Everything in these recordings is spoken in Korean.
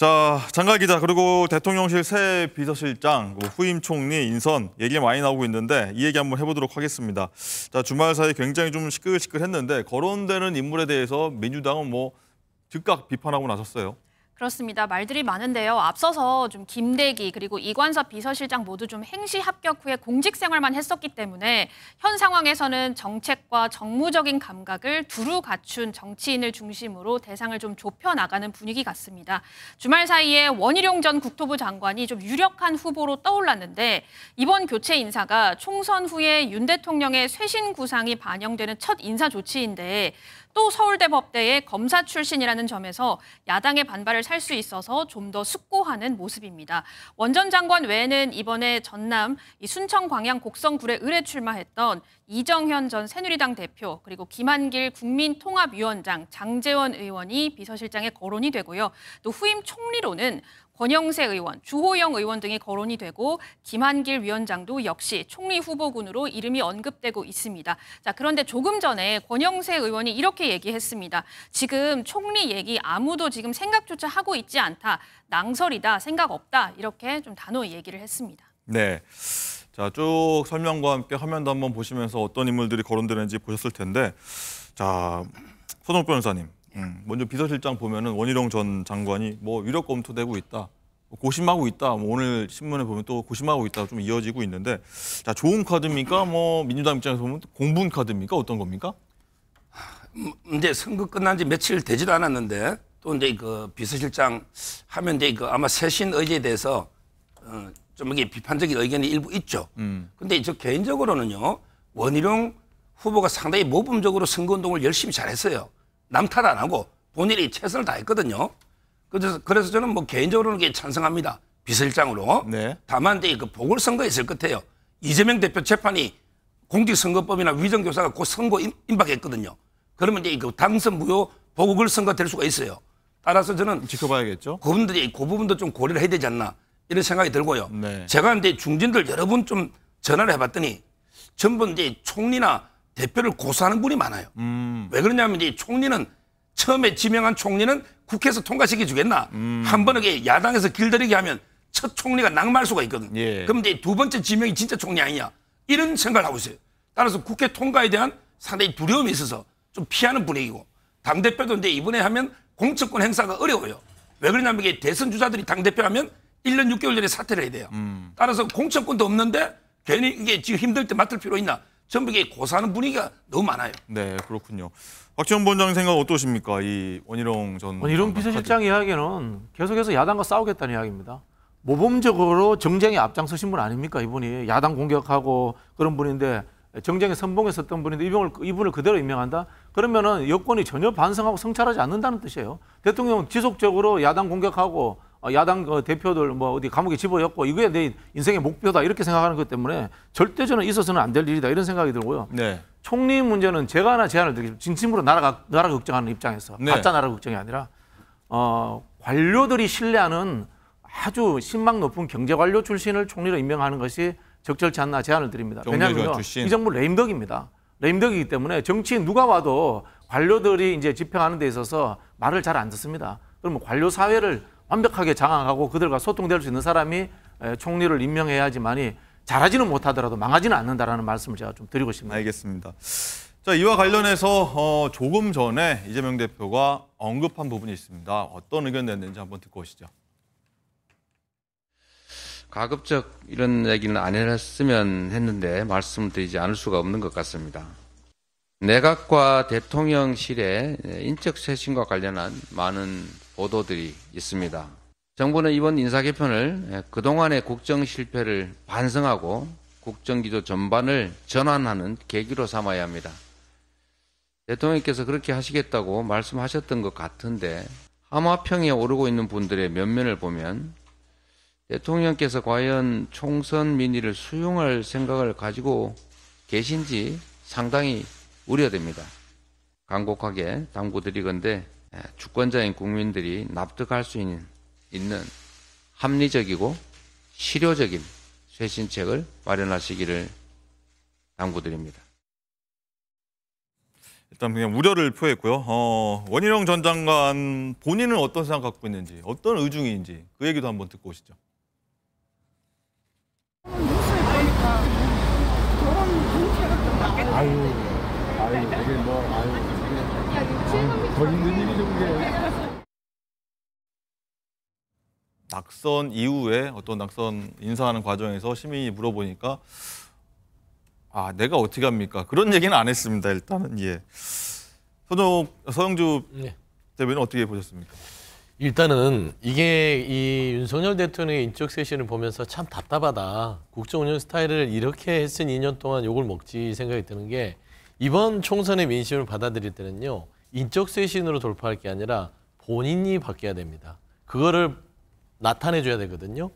자, 장관 기자 그리고 대통령실 새 비서실장, 후임 총리 인선 얘기 많이 나오고 있는데 이 얘기 한번 해보도록 하겠습니다. 자, 주말 사이 굉장히 좀 시끌시끌했는데 거론되는 인물에 대해서 민주당은 즉각 비판하고 나섰어요. 그렇습니다. 말들이 많은데요. 앞서서 좀 김대기 그리고 이관섭 비서실장 모두 좀 행시 합격 후에 공직 생활만 했었기 때문에 현 상황에서는 정책과 정무적인 감각을 두루 갖춘 정치인을 중심으로 대상을 좀 좁혀 나가는 분위기 같습니다. 주말 사이에 원희룡 전 국토부 장관이 좀 유력한 후보로 떠올랐는데 이번 교체 인사가 총선 후에 윤 대통령의 쇄신 구상이 반영되는 첫 인사 조치인데 또 서울대 법대의 검사 출신이라는 점에서 야당의 반발을 살 수 있어서 좀 더 숙고하는 모습입니다. 원 전 장관 외에는 이번에 전남 순천 광양 곡성굴에 의뢰 출마했던 이정현 전 새누리당 대표 그리고 김한길 국민통합위원장, 장제원 의원이 비서실장에 거론이 되고요. 또 후임 총리로는 권영세 의원, 주호영 의원 등이 거론이 되고 김한길 위원장도 역시 총리 후보군으로 이름이 언급되고 있습니다. 자, 그런데 조금 전에 권영세 의원이 이렇게 얘기했습니다. 지금 총리 얘기 아무도 지금 생각조차 하고 있지 않다. 낭설이다. 생각 없다. 이렇게 좀 단호히 얘기를 했습니다. 네. 자, 쭉 설명과 함께 화면도 한번 보시면서 어떤 인물들이 거론되는지 보셨을 텐데, 자, 손흥 변호사님. 먼저 비서실장 보면은 원희룡 전 장관이 위력 검토되고 있다, 고심하고 있다. 오늘 신문에 보면 또 고심하고 있다 좀 이어지고 있는데, 자, 좋은 카드입니까? 민주당 입장에서 보면 공분 카드입니까? 어떤 겁니까? 이제 선거 끝난 지 며칠 되지도 않았는데 또 이제 그 비서실장 하면 이제 아마 쇄신 의지에 대해서 좀 이게 비판적인 의견이 일부 있죠. 근데 저 개인적으로는요, 원희룡 후보가 상당히 모범적으로 선거운동을 열심히 잘했어요. 남 탓 안 하고 본인이 최선을 다했거든요. 그래서 저는 개인적으로는 찬성합니다. 비서실장으로. 네. 다만 이제 그 보궐선거에 있을 것 같아요. 이재명 대표 재판이 공직선거법이나 위정교사가 곧 선거 임박했거든요. 그러면 이제 그 당선 무효 보궐선거 될 수가 있어요. 따라서 저는 지켜봐야겠죠. 그 부분도 좀 고려를 해야 되지 않나 이런 생각이 들고요. 네. 제가 이제 중진들 여러 분 좀 전화를 해봤더니 전부 이제 총리나 대표를 고소하는 분이 많아요. 왜 그러냐면 이제 총리는 처음에 지명한 총리는 국회에서 통과시켜 주겠나. 한 번에 야당에서 길들이게 하면 첫 총리가 낙마할 수가 있거든. 예. 그럼 이제 두 번째 지명이 진짜 총리 아니냐. 이런 생각을 하고 있어요. 따라서 국회 통과에 대한 상당히 두려움이 있어서 좀 피하는 분위기고, 당대표도 이제 이번에 하면 공천권 행사가 어려워요. 왜 그러냐면 이게 대선 주자들이 당대표 하면 1년 6개월 전에 사퇴를 해야 돼요. 따라서 공천권도 없는데 괜히 이게 지금 힘들 때 맡을 필요 있나. 전부 이게 고사하는 분위기가 너무 많아요. 네, 그렇군요. 박지원 본장 생각 어떠십니까? 이 원희룡 전 원희룡 비서실장 이야기는 계속해서 야당과 싸우겠다는 이야기입니다. 모범적으로 정쟁에 앞장서신 분 아닙니까? 이분이 야당 공격하고 그런 분인데 정쟁에 선봉에 섰던 분인데 이분을 그대로 임명한다? 그러면은 여권이 전혀 반성하고 성찰하지 않는다는 뜻이에요. 대통령은 지속적으로 야당 공격하고 야당 대표들 어디 감옥에 집어였고 이게 내 인생의 목표다 이렇게 생각하는 것 때문에 절대 저는 있어서는 안 될 일이다 이런 생각이 들고요. 네. 총리 문제는 제가 하나 제안을 드리겠습니다. 진심으로 나라 걱정하는 입장에서 네. 가짜 나라 걱정이 아니라 관료들이 신뢰하는 아주 신망 높은 경제 관료 출신을 총리로 임명하는 것이 적절치 않나 제안을 드립니다. 왜냐하면 이 정부 레임덕입니다. 레임덕이기 때문에 정치인 누가 와도 관료들이 이제 집행하는 데 있어서 말을 잘 안 듣습니다. 그러면 관료 사회를 완벽하게 장악하고 그들과 소통될 수 있는 사람이 총리를 임명해야지만이 잘하지는 못하더라도 망하지는 않는다라는 말씀을 제가 좀 드리고 싶습니다. 알겠습니다. 자, 이와 관련해서 조금 전에 이재명 대표가 언급한 부분이 있습니다. 어떤 의견 냈는지 한번 듣고 오시죠. 가급적 이런 얘기는 안 했으면 했는데 말씀드리지 않을 수가 없는 것 같습니다. 내각과 대통령실의 인적 쇄신과 관련한 많은 보도들이 있습니다. 정부는 이번 인사 개편을 그동안의 국정 실패를 반성하고 국정기조 전반을 전환하는 계기로 삼아야 합니다. 대통령께서 그렇게 하시겠다고 말씀하셨던 것 같은데 하마평에 오르고 있는 분들의 면면을 보면 대통령께서 과연 총선 민의를 수용할 생각을 가지고 계신지 상당히 우려됩니다. 간곡하게 당부드리건대 주권자인 국민들이 납득할 수 있는 합리적이고 실효적인 쇄신책을 마련하시기를 당부드립니다. 일단 그냥 우려를 표했고요. 원희룡 전 장관 본인은 어떤 생각 갖고 있는지, 어떤 의중인지 그 얘기도 한번 듣고 오시죠. 이게 뭐, 더 힘든 일이죠, 그게. 낙선 이후에 어떤 낙선 인사하는 과정에서 시민이 물어보니까 내가 어떻게 합니까? 그런 얘기는 안 했습니다. 일단은 예. 서영주 대변인 어떻게 보셨습니까? 일단은 이게 이 윤석열 대통령의 인적 쇄신을 보면서 참 답답하다. 국정 운영 스타일을 이렇게 했으니 2년 동안 욕을 먹지 생각이 드는 게 이번 총선의 민심을 받아들일 때는요. 인적 쇄신으로 돌파할 게 아니라 본인이 바뀌어야 됩니다. 그거를 나타내줘야 되거든요.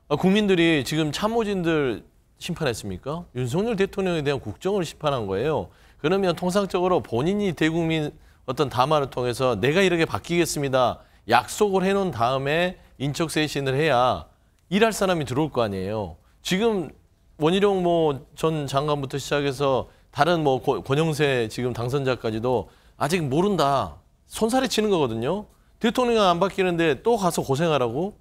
국민들이 지금 참모진들 심판했습니까? 윤석열 대통령에 대한 국정을 심판한 거예요. 그러면 통상적으로 본인이 대국민 어떤 담화를 통해서 내가 이렇게 바뀌겠습니다. 약속을 해놓은 다음에 인적 쇄신을 해야 일할 사람이 들어올 거 아니에요. 지금 원희룡 전 장관부터 시작해서 다른 권영세 지금 당선자까지도 아직 모른다. 손살에 치는 거거든요. 대통령이 안 바뀌는데 또 가서 고생하라고?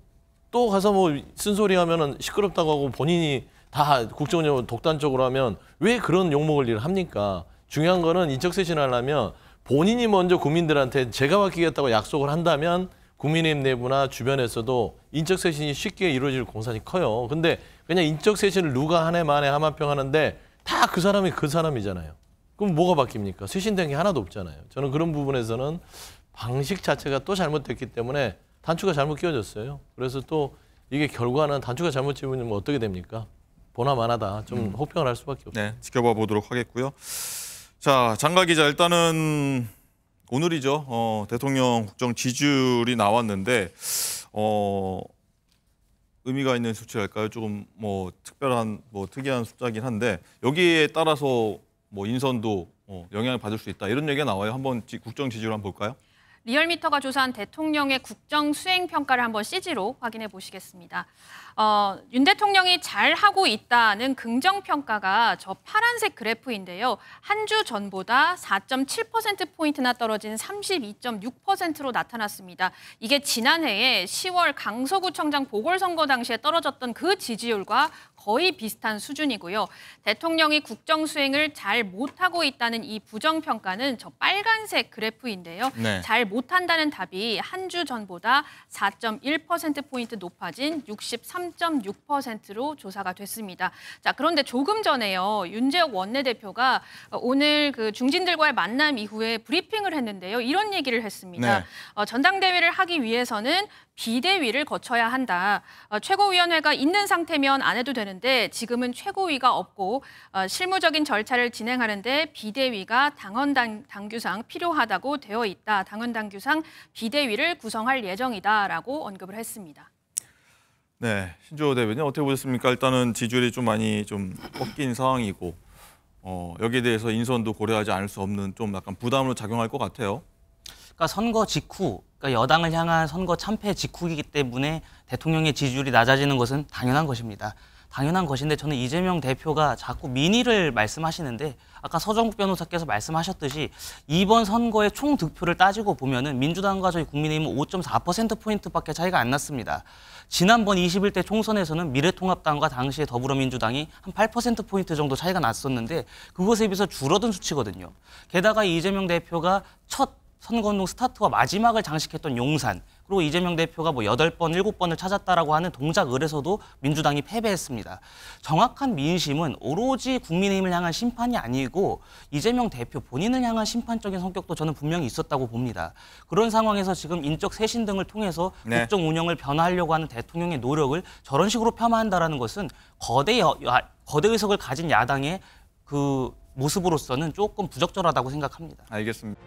또 가서 쓴소리 하면은 시끄럽다고 하고 본인이 다 국정운영을 독단적으로 하면 왜 그런 욕먹을 일을 합니까? 중요한 거는 인적쇄신 하려면 본인이 먼저 국민들한테 제가 바뀌겠다고 약속을 한다면 국민의힘 내부나 주변에서도 인적쇄신이 쉽게 이루어질 공산이 커요. 근데 그냥 인적쇄신을 누가 한 해 만에 하마평 하는데 다 그 사람이 그 사람이잖아요. 그럼 뭐가 바뀝니까? 쇄신된 게 하나도 없잖아요. 저는 그런 부분에서는 방식 자체가 또 잘못됐기 때문에 단추가 잘못 끼워졌어요. 그래서 또 이게 결과는 단추가 잘못 끼우면 어떻게 됩니까? 보나마나다. 좀 호평을 할 수밖에 없어요. 네, 지켜봐 보도록 하겠고요. 자, 장가 기자 일단은 오늘이죠. 대통령 국정 지지율이 나왔는데 의미가 있는 수치랄까요? 조금 특별한 특이한 숫자긴 한데 여기에 따라서 인선도 영향을 받을 수 있다 이런 얘기가 나와요. 한번 국정 지지율 한번 볼까요? 리얼미터가 조사한 대통령의 국정 수행 평가를 한번 CG로 확인해 보시겠습니다. 윤 대통령이 잘하고 있다는 긍정 평가가 저 파란색 그래프인데요. 한 주 전보다 4.7%포인트나 떨어진 32.6%로 나타났습니다. 이게 지난해에 10월 강서구청장 보궐선거 당시에 떨어졌던 그 지지율과 거의 비슷한 수준이고요. 대통령이 국정 수행을 잘 못하고 있다는 이 부정평가는 저 빨간색 그래프인데요. 네. 잘 못한다는 답이 한 주 전보다 4.1%포인트 높아진 63.6%로 조사가 됐습니다. 자, 그런데 조금 전에요. 윤재욱 원내대표가 오늘 그 중진들과의 만남 이후에 브리핑을 했는데요. 이런 얘기를 했습니다. 네. 전당대회를 하기 위해서는 비대위를 거쳐야 한다. 최고위원회가 있는 상태면 안 해도 되는데 지금은 최고위가 없고 실무적인 절차를 진행하는데 비대위가 당헌 당규상 필요하다고 되어 있다. 당헌 당규상 비대위를 구성할 예정이다라고 언급을 했습니다. 네, 신조어 대변인 어떻게 보셨습니까? 일단은 지지율이 좀 많이 꺾인 상황이고 여기에 대해서 인선도 고려하지 않을 수 없는 좀 약간 부담으로 작용할 것 같아요. 그러니까 선거 직후, 그러니까 여당을 향한 선거 참패 직후이기 때문에 대통령의 지지율이 낮아지는 것은 당연한 것입니다. 당연한 것인데 저는 이재명 대표가 자꾸 민의를 말씀하시는데 아까 서정국 변호사께서 말씀하셨듯이 이번 선거의 총 득표를 따지고 보면은 민주당과 저희 국민의힘은 5.4%포인트밖에 차이가 안 났습니다. 지난번 21대 총선에서는 미래통합당과 당시의 더불어민주당이 한 8%포인트 정도 차이가 났었는데 그것에 비해서 줄어든 수치거든요. 게다가 이재명 대표가 첫 선거운동 스타트와 마지막을 장식했던 용산, 그리고 이재명 대표가 8번, 7번을 찾았다라고 하는 동작을에서도 민주당이 패배했습니다. 정확한 민심은 오로지 국민의힘을 향한 심판이 아니고 이재명 대표 본인을 향한 심판적인 성격도 저는 분명히 있었다고 봅니다. 그런 상황에서 지금 인적 쇄신 등을 통해서 국정 운영을 변화하려고 하는 대통령의 노력을 저런 식으로 폄하한다라는 것은 거대 의석을 가진 야당의 그 모습으로서는 조금 부적절하다고 생각합니다. 알겠습니다.